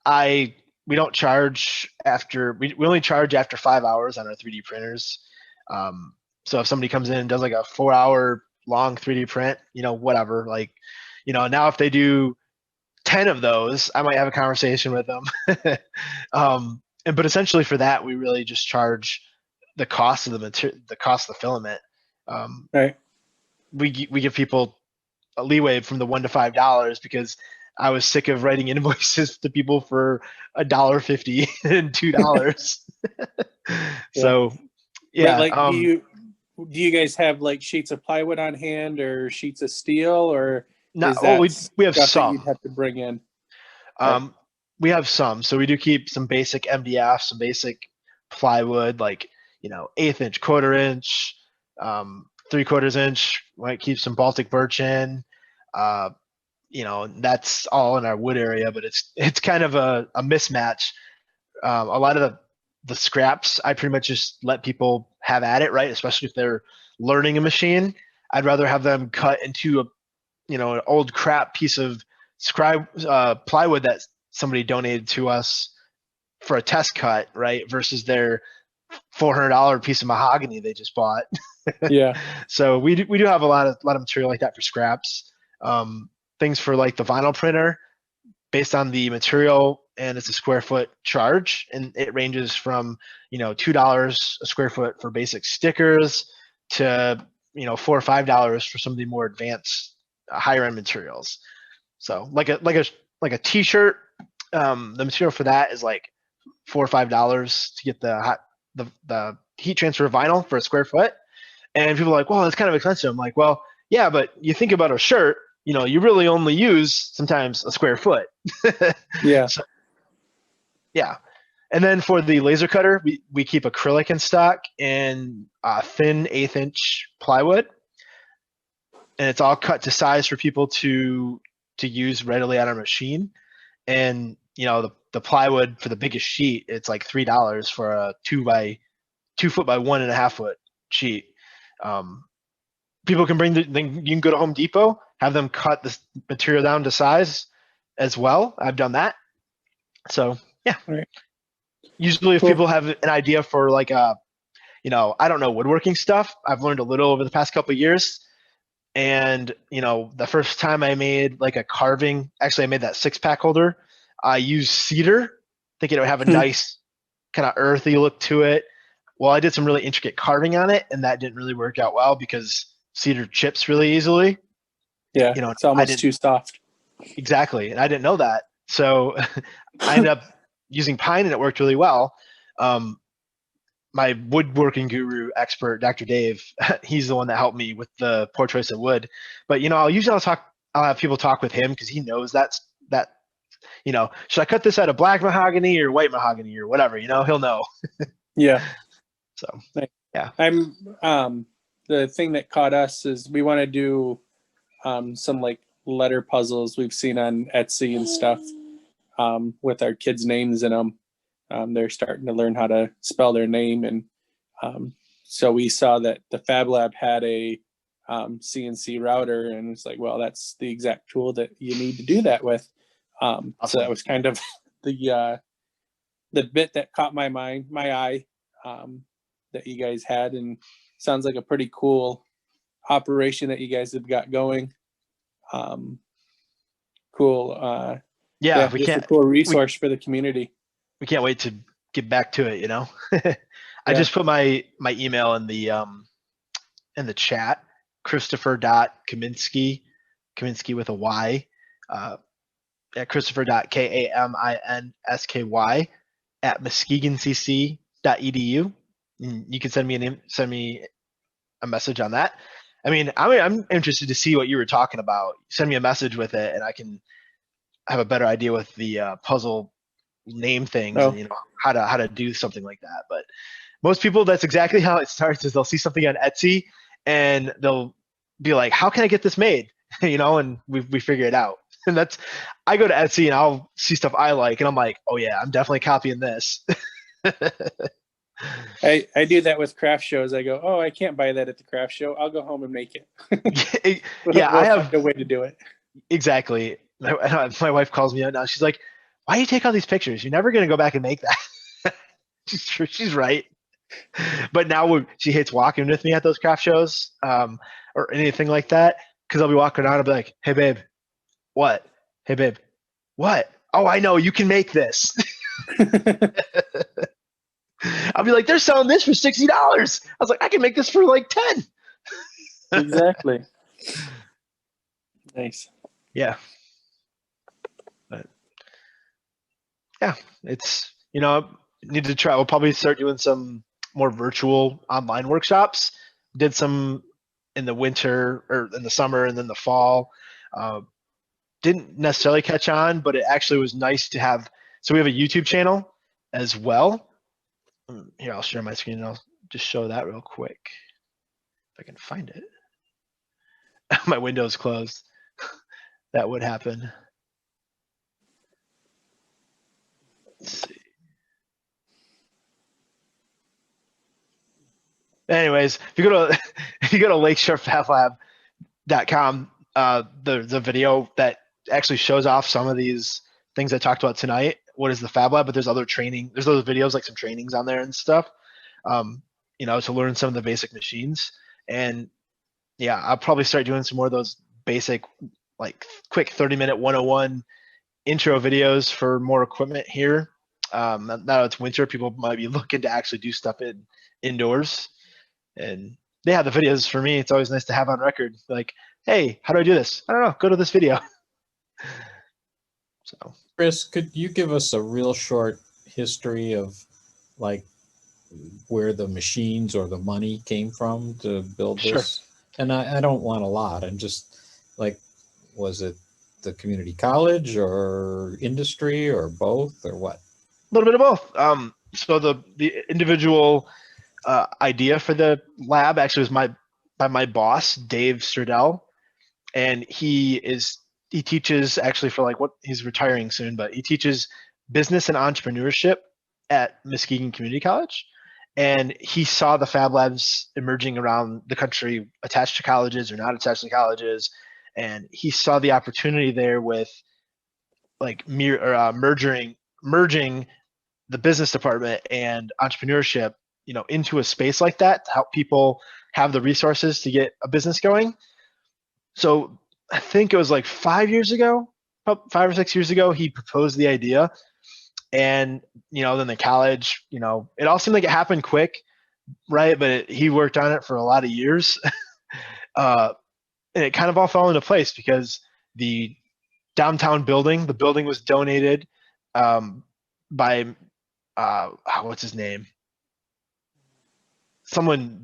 Speaker 2: I we don't charge after we only charge after 5 hours on our 3D printers. So if somebody comes in and does like a 4 hour long 3D print, whatever, like, now if they do 10 of those, I might have a conversation with them. But essentially for that, we really just charge the cost of the material, the cost of the filament.
Speaker 4: Right.
Speaker 2: We give people a leeway from the $1 to $5 because I was sick of writing invoices to people for $1.50 and $2. So yeah.
Speaker 4: But like, do you guys have like sheets of plywood on hand or sheets of steel, or
Speaker 2: not,
Speaker 4: is that
Speaker 2: we have
Speaker 4: stuff that
Speaker 2: some.
Speaker 4: you'd have to bring in?
Speaker 2: We have some. So we do keep some basic MDF, some basic plywood, like 1/8 inch, 1/4 inch, 3/4 inch. Might keep some Baltic birch in. That's all in our wood area, but it's kind of a mismatch. A lot of the scraps, I pretty much just let people have at it, right? Especially if they're learning a machine. I'd rather have them cut into an old crap piece of plywood that somebody donated to us for a test cut, right? Versus their $400 piece of mahogany they just bought.
Speaker 4: Yeah.
Speaker 2: So we do have a lot of material like that for scraps. Things for like the vinyl printer, based on the material, and it's a square foot charge, and it ranges from $2 a square foot for basic stickers to $4 or $5 for some of the more advanced higher end materials. So like a t-shirt, the material for that is like $4 or $5 to get the heat transfer vinyl for a square foot. And people are like, well, that's kind of expensive. I'm like, well, yeah, but you think about a shirt, you really only use sometimes a square foot.
Speaker 4: Yeah.
Speaker 2: So, yeah. And then for the laser cutter, we keep acrylic in stock and thin 1/8 inch plywood. And it's all cut to size for people to use readily on our machine. And, the plywood for the biggest sheet, it's like $3 for a 2 foot by 1.5 foot sheet. People can you can go to Home Depot, have them cut this material down to size as well. I've done that. So yeah.
Speaker 4: Right.
Speaker 2: Usually if
Speaker 4: Cool.
Speaker 2: people have an idea for like I don't know, woodworking stuff, I've learned a little over the past couple of years. And the first time I made like a carving, actually I made that 6-pack holder. I used cedar, thinking it would have a nice kind of earthy look to it. Well, I did some really intricate carving on it, and that didn't really work out well because cedar chips really easily.
Speaker 4: Yeah, it's almost too soft.
Speaker 2: Exactly, and I didn't know that. So I ended up using pine, and it worked really well. My woodworking guru expert, Dr. Dave, he's the one that helped me with the poor choice of wood. But I'll have people talk with him because he knows that should I cut this out of black mahogany or white mahogany or whatever, he'll know.
Speaker 4: Yeah.
Speaker 2: So
Speaker 4: yeah. I'm the thing that caught us is we want to do some like letter puzzles we've seen on Etsy and stuff with our kids' names in them. They're starting to learn how to spell their name, and so we saw that the Fab Lab had a CNC router, and it's like, well, that's the exact tool that you need to do that with.
Speaker 2: Awesome.
Speaker 4: So that was kind of the bit that caught my eye that you guys had, and sounds like a pretty cool operation that you guys have got going. Cool.
Speaker 2: Yeah,
Speaker 4: just a cool resource for the community.
Speaker 2: We can't wait to get back to it. I just put my email in the chat. Christopher.Kaminsky, Kaminsky with a Y, at Christopher.Kaminsky at muskegoncc.edu. You can send me a message on that. I mean, I'm interested to see what you were talking about. Send me a message with it, and I can have a better idea with the puzzle name things and how to do something like that. But most people, that's exactly how it starts. Is they'll see something on Etsy and they'll be like, "How can I get this made?" And we figure it out. And I go to Etsy and I'll see stuff I like, and I'm like, "Oh yeah, I'm definitely copying this."
Speaker 4: I do that with craft shows. I go, "Oh, I can't buy that at the craft show. I'll go home and make it."
Speaker 2: Yeah,
Speaker 4: I have a way to do it.
Speaker 2: Exactly. My wife calls me out now. She's like, why do you take all these pictures? You're never going to go back and make that. She's right. But now when she hates walking with me at those craft shows, or anything like that, because I'll be walking around and be like, hey, babe, what? Hey, babe, what? Oh, I know, you can make this. I'll be like, they're selling this for $60. I was like, I can make this for like 10.
Speaker 4: Exactly. Nice.
Speaker 2: Yeah. But yeah, it's, need to try. We'll probably start doing some more virtual online workshops. Did some in the winter or in the summer and then the fall. Didn't necessarily catch on, but it actually was nice to have. So we have a YouTube channel as well. Here, I'll share my screen and I'll just show that real quick. If I can find it. My window's closed. That would happen. Let's see. Anyways, if you go to lakeshorefablab.com, the video that actually shows off some of these things I talked about tonight. What is the Fab Lab? But there's other training. There's those videos, like some trainings on there and stuff. To learn some of the basic machines. And yeah, I'll probably start doing some more of those basic, like quick 30-minute 101 intro videos for more equipment here. Now it's winter, people might be looking to actually do stuff indoors. And yeah, the videos for me, it's always nice to have on record. Like, hey, how do I do this? I don't know. Go to this video. So,
Speaker 3: Chris, could you give us a real short history of like where the machines or the money came from to build this?
Speaker 2: Sure.
Speaker 3: And I don't want a lot. I'm just like, was it the community college or industry or both or what?
Speaker 2: A little bit of both. So the individual idea for the lab actually was by my boss, Dave Sturdell, and he teaches actually for he's retiring soon, but he teaches business and entrepreneurship at Muskegon Community College. And he saw the Fab Labs emerging around the country, attached to colleges or not attached to colleges. And he saw the opportunity there with merging the business department and entrepreneurship, into a space like that to help people have the resources to get a business going. So I think it was like 5 years ago, about 5 or 6 years ago, he proposed the idea. And, then the college, it all seemed like it happened quick, right? But he worked on it for a lot of years. And it kind of all fell into place because the downtown building, the building was donated by, what's his name?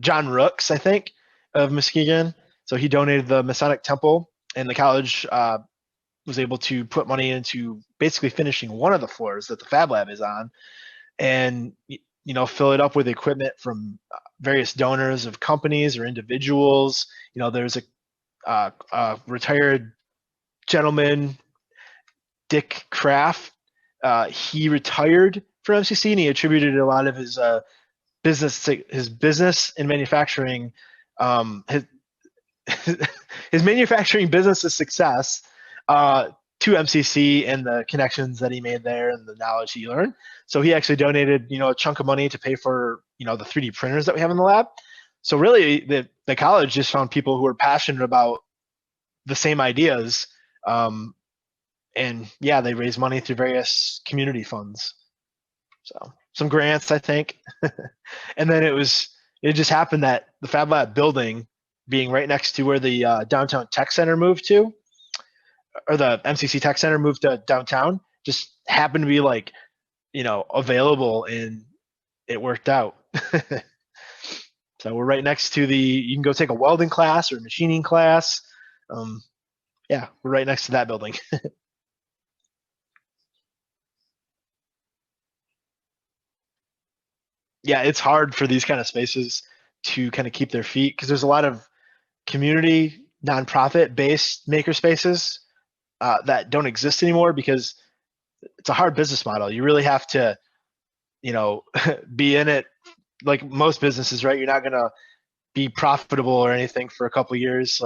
Speaker 2: John Rooks, I think, of Muskegon. So he donated the Masonic Temple, and the college was able to put money into basically finishing one of the floors that the Fab Lab is on, and fill it up with equipment from various donors of companies or individuals. There's a retired gentleman, Dick Kraft. He retired from MCC, and he attributed a lot of his business and manufacturing, his manufacturing business's success to MCC and the connections that he made there and the knowledge he learned. So he actually donated, a chunk of money to pay for, the 3D printers that we have in the lab. So really, the college just found people who were passionate about the same ideas, and yeah, they raised money through various community funds. So some grants, I think. And then it just happened that the Fab Lab building being right next to where the downtown tech center moved to, or the MCC Tech Center moved to downtown, just happened to be available, and it worked out. So we're right next to you can go take a welding class or a machining class. Yeah, we're right next to that building. Yeah, it's hard for these kind of spaces to kind of keep their feet because there's a lot of community nonprofit based maker spaces that don't exist anymore because it's a hard business model. You really have to, be in it like most businesses, right? You're not going to be profitable or anything for a couple of years.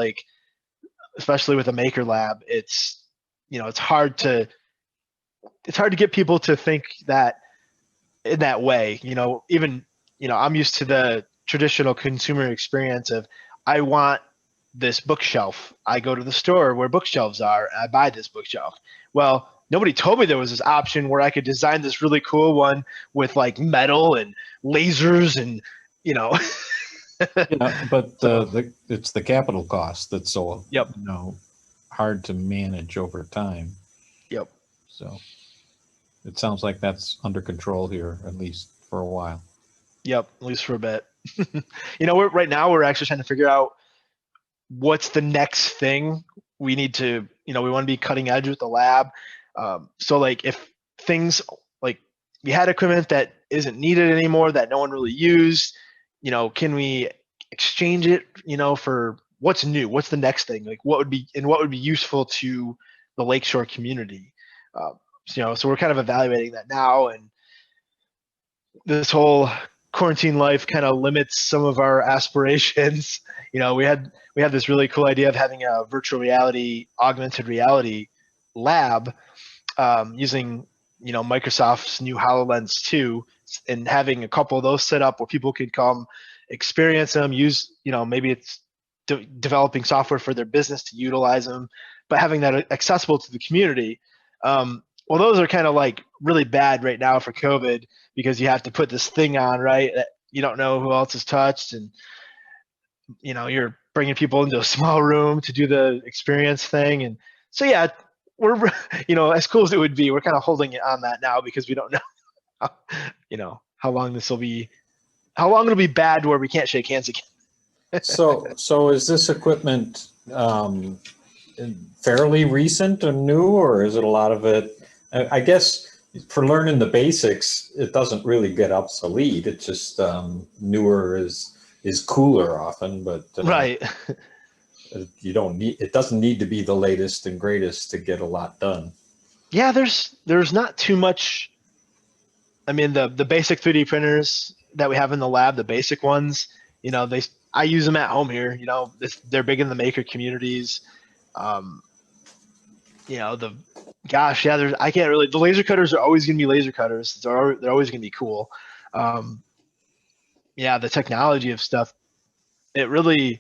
Speaker 2: Especially with a maker lab, it's hard to it's hard to get people to think that in that way. Even, I'm used to the traditional consumer experience of, I want this bookshelf. I go to the store where bookshelves are, and I buy this bookshelf. Well, nobody told me there was this option where I could design this really cool one with like metal and lasers and,
Speaker 3: Yeah, but it's the capital cost that's so
Speaker 2: Yep.
Speaker 3: hard to manage over time.
Speaker 2: Yep.
Speaker 3: So it sounds like that's under control here, at least for a while.
Speaker 2: Yep, at least for a bit. Right now we're actually trying to figure out what's the next thing we need to, we want to be cutting edge with the lab. So like if things like we had equipment that isn't needed anymore, that no one really used, can we exchange it, for what's new? What's the next thing? Like what would be useful to the Lakeshore community? So we're kind of evaluating that now, and this whole quarantine life kind of limits some of our aspirations. We had this really cool idea of having a virtual reality, augmented reality lab, using Microsoft's new HoloLens 2, and having a couple of those set up where people could come experience them, use maybe it's developing software for their business to utilize them, but having that accessible to the community. Well, those are kind of like really bad right now for COVID, because you have to put this thing on, right, that you don't know who else is touched, and you're bringing people into a small room to do the experience thing. And so yeah, we're as cool as it would be, we're kind of holding it on that now, because we don't know how long it'll be bad where we can't shake hands again.
Speaker 3: So is this equipment fairly recent and new, or is it a lot of it? I guess for learning the basics, it doesn't really get obsolete. It's just newer is cooler often, but
Speaker 2: Right.
Speaker 3: it doesn't need to be the latest and greatest to get a lot done.
Speaker 2: Yeah, there's not too much. I mean, the basic 3D printers that we have in the lab, the basic ones, I use them at home here. They're big in the maker communities. I can't really. The laser cutters are always going to be laser cutters. They're always going to be cool. The technology of stuff, the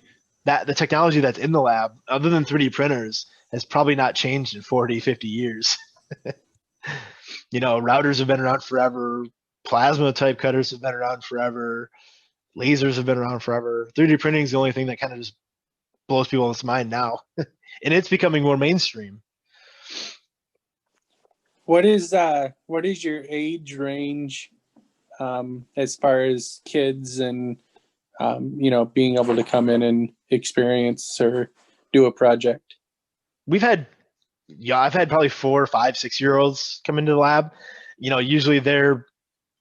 Speaker 2: technology that's in the lab, other than 3D printers, has probably not changed in 40, 50 years. Routers have been around forever. Plasma type cutters have been around forever. Lasers have been around forever. 3D printing is the only thing that kind of just blows people's mind now. And it's becoming more mainstream.
Speaker 4: What is your age range as far as kids and being able to come in and experience or do a project?
Speaker 2: I've had probably 4, 5, 6-year-olds come into the lab. Usually they're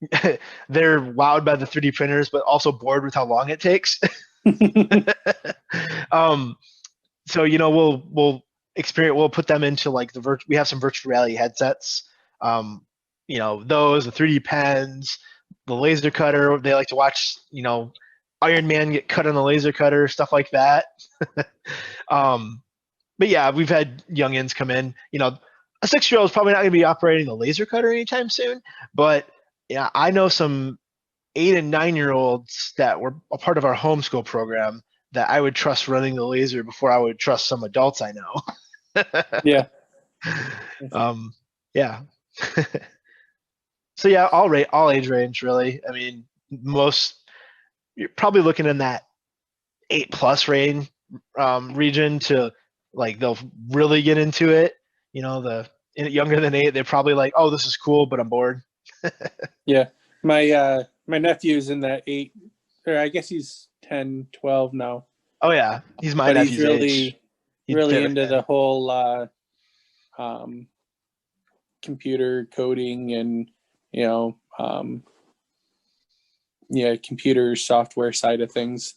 Speaker 2: wowed by the 3D printers, but also bored with how long it takes. So we'll put them into like we have some virtual reality headsets. Those, the 3D pens, the laser cutter. They like to watch, Iron Man get cut on the laser cutter, stuff like that. But yeah, we've had youngins come in. A 6-year-old is probably not going to be operating the laser cutter anytime soon. But yeah, I know some 8 and 9-year-olds that were a part of our homeschool program that I would trust running the laser before I would trust some adults I know.
Speaker 4: Yeah.
Speaker 2: Yeah. So yeah, all age range really. I mean, you're probably looking in that 8+ range region to like they'll really get into it. Younger than 8, they're probably like, oh, this is cool, but I'm bored.
Speaker 4: Yeah. My nephew's in that 8, or I guess he's 10, 12 now.
Speaker 2: Oh yeah, he's my nephew's age.
Speaker 4: He's really into the whole computer coding and computer software side of things,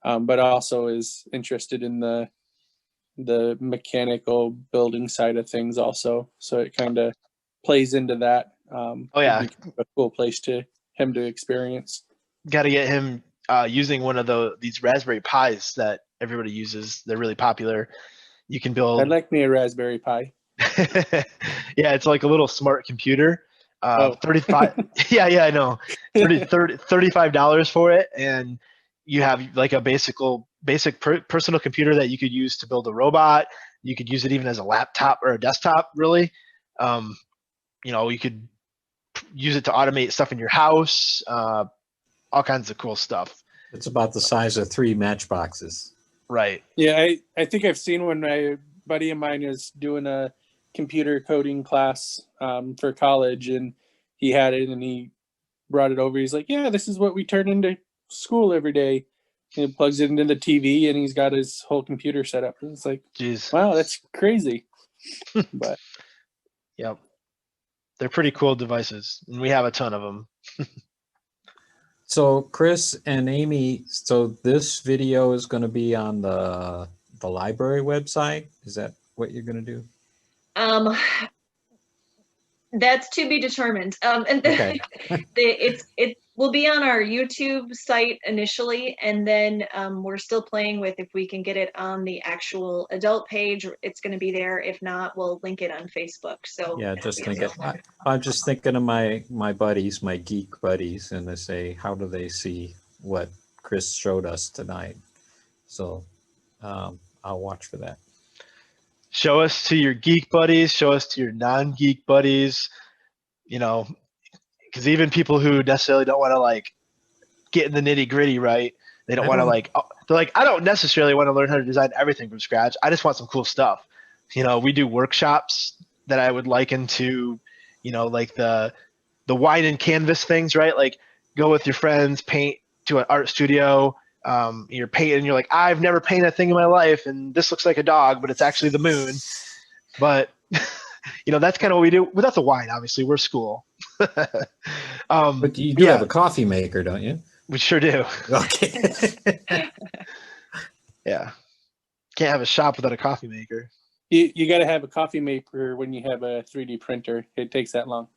Speaker 4: but also is interested in the mechanical building side of things also. So it kind of plays into that.
Speaker 2: Oh yeah,
Speaker 4: a cool place to him to experience.
Speaker 2: Got to get him using one of these Raspberry Pis that everybody uses. They're really popular. You can build.
Speaker 4: I'd like me a Raspberry Pi.
Speaker 2: Yeah, it's like a little smart computer.
Speaker 4: Oh.
Speaker 2: 35. Yeah, I know. $35 for it, and you have like a basic personal computer that you could use to build a robot. You could use it even as a laptop or a desktop, really. You could use it to automate stuff in your house, all kinds of cool stuff.
Speaker 3: It's about the size of 3 matchboxes.
Speaker 2: Right.
Speaker 4: Yeah, I think I've seen when my buddy of mine is doing a computer coding class for college, and he had it and he brought it over. He's like, yeah, this is what we turn into school every day. And he plugs it into the TV and he's got his whole computer set up. And it's like,
Speaker 2: Jeez.
Speaker 4: wow, that's crazy. But
Speaker 2: Yep. They're pretty cool devices, and we have a ton of them.
Speaker 3: So Chris and Amy, so this video is going to be on the library website. Is that what you're going to do?
Speaker 1: That's to be determined. And
Speaker 3: Okay.
Speaker 1: it will be on our YouTube site initially, and then we're still playing with if we can get it on the actual adult page. It's going to be there. If not, we'll link it on Facebook. So
Speaker 3: Yeah, just thinking. I'm just thinking of my buddies, my geek buddies, and I say, how do they see what Chris showed us tonight? So I'll watch for that.
Speaker 2: Show us to your geek buddies. Show us to your non-geek buddies. Because even people who necessarily don't want to like get in the nitty gritty, right? They don't want to like. They're like, I don't necessarily want to learn how to design everything from scratch. I just want some cool stuff. We do workshops that I would liken to, like the wine and canvas things, right? Like go with your friends, paint to an art studio. You're painting, you're like, I've never painted a thing in my life, and this looks like a dog, but it's actually the moon. But that's kind of what we do. But that's a wine, obviously. We're school.
Speaker 3: But you do have a coffee maker, don't you?
Speaker 2: We sure do.
Speaker 3: Okay.
Speaker 2: Yeah. Can't have a shop without a coffee maker.
Speaker 4: you got to have a coffee maker when you have a 3D printer. It takes that long.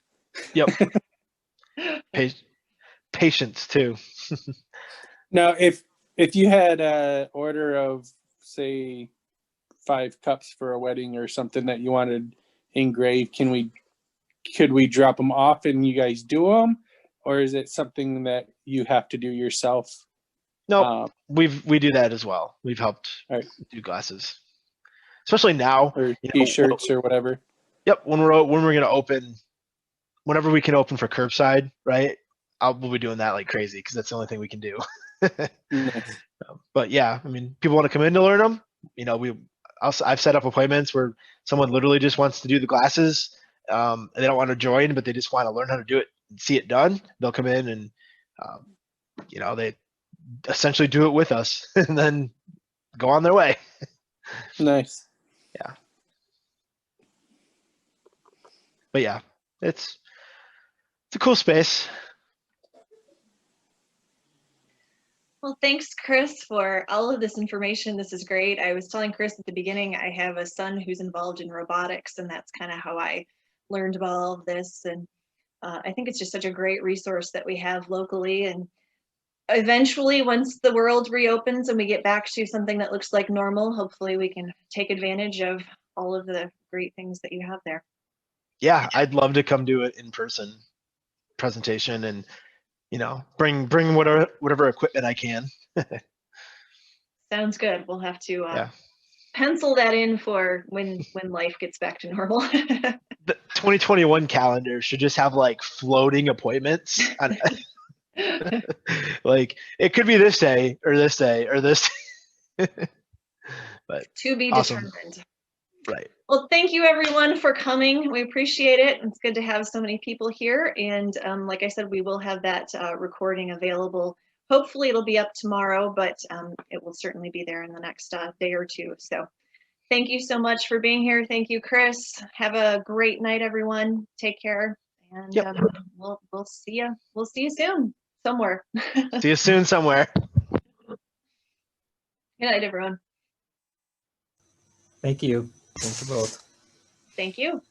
Speaker 2: Yep. Patience too.
Speaker 4: Now, if you had an order of, say, 5 cups for a wedding or something that you wanted engraved, could we drop them off and you guys do them, or is it something that you have to do yourself?
Speaker 2: No, we do that as well. We've helped do glasses, especially now,
Speaker 4: or T-shirts or whatever.
Speaker 2: Yep, when we're gonna open, whenever we can open for curbside, right? We'll be doing that like crazy because that's the only thing we can do.
Speaker 4: Nice.
Speaker 2: But yeah, I mean, people want to come in to learn them. I've set up appointments where someone literally just wants to do the glasses. And they don't want to join, but they just want to learn how to do it and see it done. They'll come in and, they essentially do it with us and then go on their way.
Speaker 4: Nice.
Speaker 2: Yeah. But yeah, it's a cool space.
Speaker 1: Well, thanks, Chris, for all of this information. This is great. I was telling Chris at the beginning, I have a son who's involved in robotics, and that's kind of how I learned about all of this. And I think it's just such a great resource that we have locally. And eventually, once the world reopens and we get back to something that looks like normal, hopefully we can take advantage of all of the great things that you have there.
Speaker 2: Yeah, I'd love to come do an in-person presentation and bring whatever equipment I can.
Speaker 1: Sounds good. We'll have to pencil that in for when life gets back to normal.
Speaker 2: The 2021 calendar should just have like floating appointments. Like it could be this day or this day or this. But
Speaker 1: to be
Speaker 2: awesome.
Speaker 1: Determined.
Speaker 2: Right.
Speaker 1: Well, thank you everyone for coming. We appreciate it. It's good to have so many people here. And like I said, we will have that recording available. Hopefully it'll be up tomorrow, but it will certainly be there in the next day or two. So thank you so much for being here. Thank you, Chris. Have a great night, everyone. Take care. And we'll see you. We'll see you soon somewhere.
Speaker 2: See you soon somewhere.
Speaker 1: Good night, everyone.
Speaker 3: Thank you. Thank you both.
Speaker 1: Thank you.